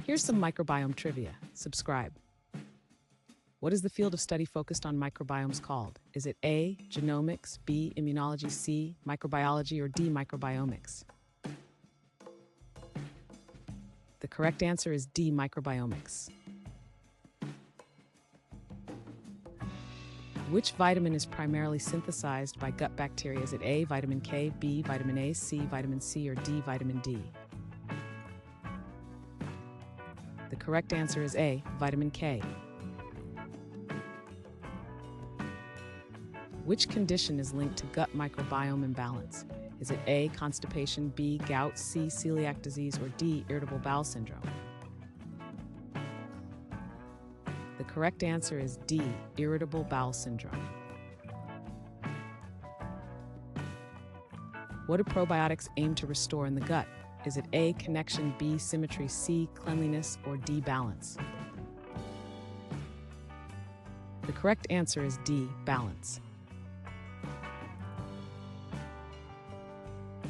Here's some microbiome trivia. Subscribe. What is the field of study focused on microbiomes called? Is it A, genomics, B, immunology, C, microbiology, or D, microbiomics? The correct answer is D, microbiomics. Which vitamin is primarily synthesized by gut bacteria? Is it A, vitamin K, B, vitamin A, C, vitamin C, or D, vitamin D? The correct answer is A, vitamin K. Which condition is linked to gut microbiome imbalance? Is it A, constipation, B, gout, C, celiac disease, or D, irritable bowel syndrome? The correct answer is D, irritable bowel syndrome. What do probiotics aim to restore in the gut? Is it A, connection, B, symmetry, C, cleanliness, or D, balance? The correct answer is D, balance.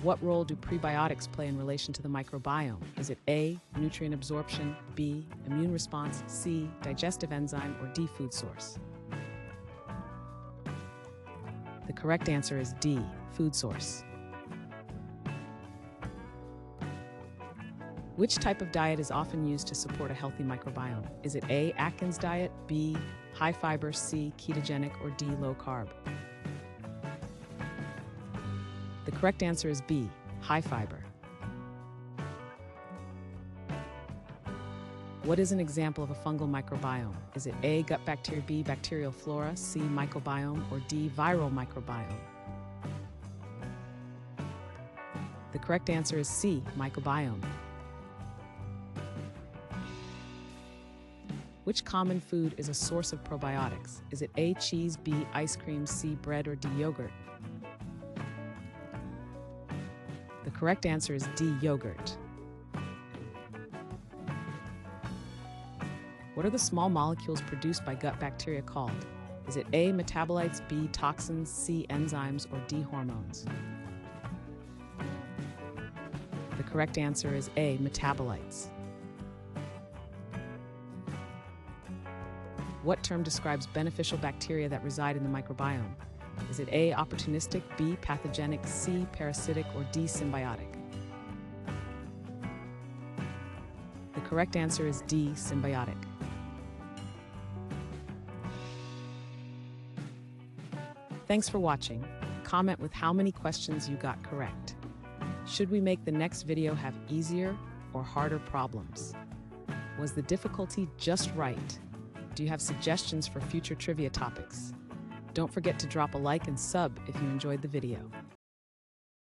What role do prebiotics play in relation to the microbiome? Is it A, nutrient absorption, B, immune response, C, digestive enzyme, or D, food source? The correct answer is D, food source. Which type of diet is often used to support a healthy microbiome? Is it A, Atkins diet, B, high fiber, C, ketogenic, or D, low carb? The correct answer is B, high fiber. What is an example of a fungal microbiome? Is it A, gut bacteria, B, bacterial flora, C, mycobiome, or D, viral microbiome? The correct answer is C, mycobiome. Which common food is a source of probiotics? Is it A, cheese, B, ice cream, C, bread, or D, yogurt? The correct answer is D, yogurt. What are the small molecules produced by gut bacteria called? Is it A, metabolites, B, toxins, C, enzymes, or D, hormones? The correct answer is A, metabolites. What term describes beneficial bacteria that reside in the microbiome? Is it A, opportunistic, B, pathogenic, C, parasitic, or D, symbiotic? The correct answer is D, symbiotic. Thanks for watching. Comment with how many questions you got correct. Should we make the next video have easier or harder problems? Was the difficulty just right? Do you have suggestions for future trivia topics? Don't forget to drop a like and sub if you enjoyed the video.